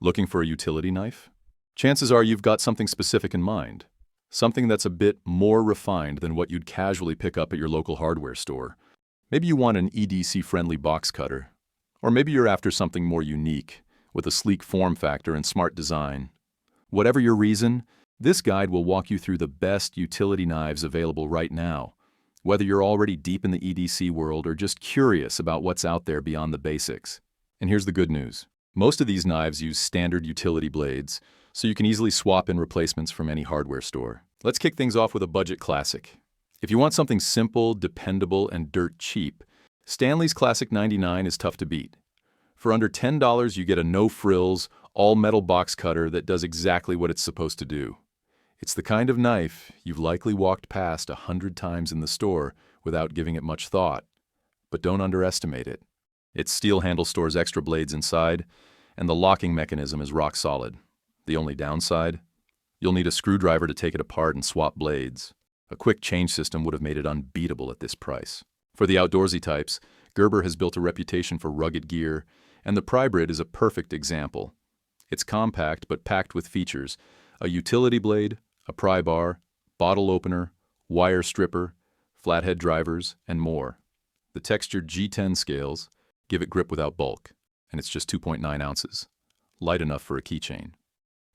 Looking for a utility knife? Chances are you've got something specific in mind. Something that's a bit more refined than what you'd casually pick up at your local hardware store. Maybe you want an EDC-friendly box cutter. Or maybe you're after something more unique, with a sleek form factor and smart design. Whatever your reason, this guide will walk you through the best utility knives available right now, whether you're already deep in the EDC world or just curious about what's out there beyond the basics. And here's the good news. Most of these knives use standard utility blades, so you can easily swap in replacements from any hardware store. Let's kick things off with a budget classic. If you want something simple, dependable, and dirt cheap, Stanley's Classic 99 is tough to beat. For under $10, you get a no-frills, all-metal box cutter that does exactly what it's supposed to do. It's the kind of knife you've likely walked past 100 times in the store without giving it much thought. But don't underestimate it. Its steel handle stores extra blades inside, and the locking mechanism is rock solid. The only downside? You'll need a screwdriver to take it apart and swap blades. A quick change system would have made it unbeatable at this price. For the outdoorsy types, Gerber has built a reputation for rugged gear, and the Prybrid is a perfect example. It's compact but packed with features: a utility blade, a pry bar, bottle opener, wire stripper, flathead drivers, and more. The textured G10 scales give it grip without bulk, and it's just 2.9 ounces, light enough for a keychain.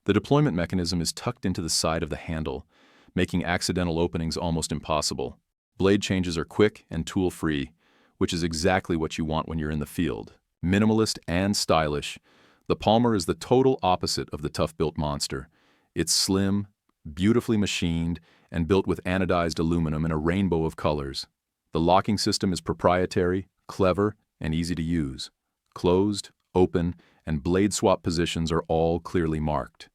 The deployment mechanism is tucked into the side of the handle, making accidental openings almost impossible. Blade changes are quick and tool-free, which is exactly what you want when you're in the field. Minimalist and stylish, the Palmer is the total opposite of the ToughBuilt monster. It's slim, beautifully machined, and built with anodized aluminum in a rainbow of colors. The locking system is proprietary, clever, and easy to use. Closed, open, and blade swap positions are all clearly marked.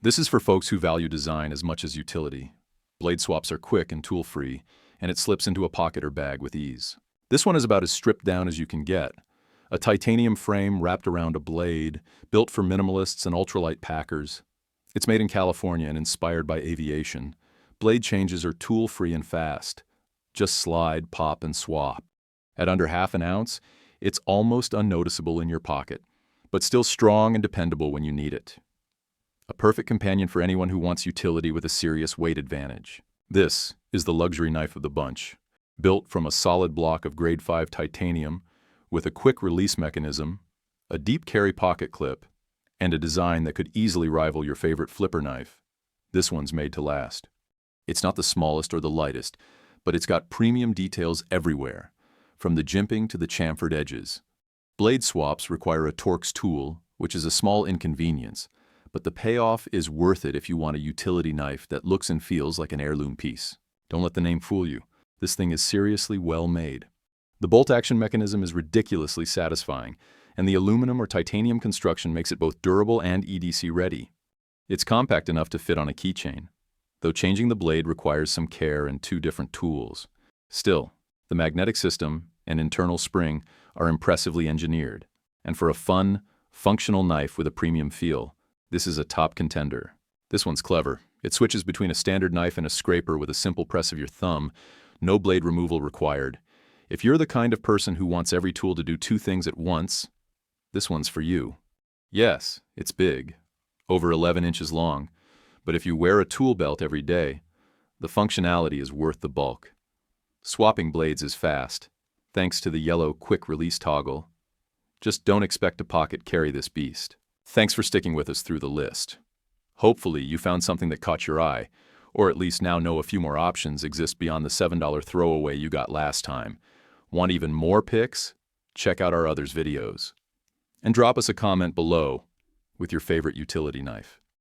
This is for folks who value design as much as utility. Blade swaps are quick and tool-free, and it slips into a pocket or bag with ease. This one is about as stripped down as you can get. A titanium frame wrapped around a blade, built for minimalists and ultralight packers. It's made in California and inspired by aviation. Blade changes are tool-free and fast. Just slide, pop, and swap. At under half an ounce, it's almost unnoticeable in your pocket, but still strong and dependable when you need it. A perfect companion for anyone who wants utility with a serious weight advantage. This is the luxury knife of the bunch. Built from a solid block of grade 5 titanium, with a quick release mechanism, a deep carry pocket clip, and a design that could easily rival your favorite flipper knife. This one's made to last. It's not the smallest or the lightest, but it's got premium details everywhere, from the jimping to the chamfered edges. Blade swaps require a Torx tool, which is a small inconvenience, but the payoff is worth it if you want a utility knife that looks and feels like an heirloom piece. Don't let the name fool you. This thing is seriously well made. The bolt-action mechanism is ridiculously satisfying, and the aluminum or titanium construction makes it both durable and EDC-ready. It's compact enough to fit on a keychain, though changing the blade requires some care and 2 different tools. Still, the magnetic system and internal spring are impressively engineered, and for a fun, functional knife with a premium feel, this is a top contender. This one's clever. It switches between a standard knife and a scraper with a simple press of your thumb, no blade removal required. If you're the kind of person who wants every tool to do 2 things at once, this one's for you. Yes, it's big, over 11 inches long, but if you wear a tool belt every day, the functionality is worth the bulk. Swapping blades is fast, thanks to the yellow quick-release toggle. Just don't expect to pocket carry this beast. Thanks for sticking with us through the list. Hopefully you found something that caught your eye, or at least now know a few more options exist beyond the $7 throwaway you got last time. Want even more picks? Check out our others videos. And drop us a comment below with your favorite utility knife.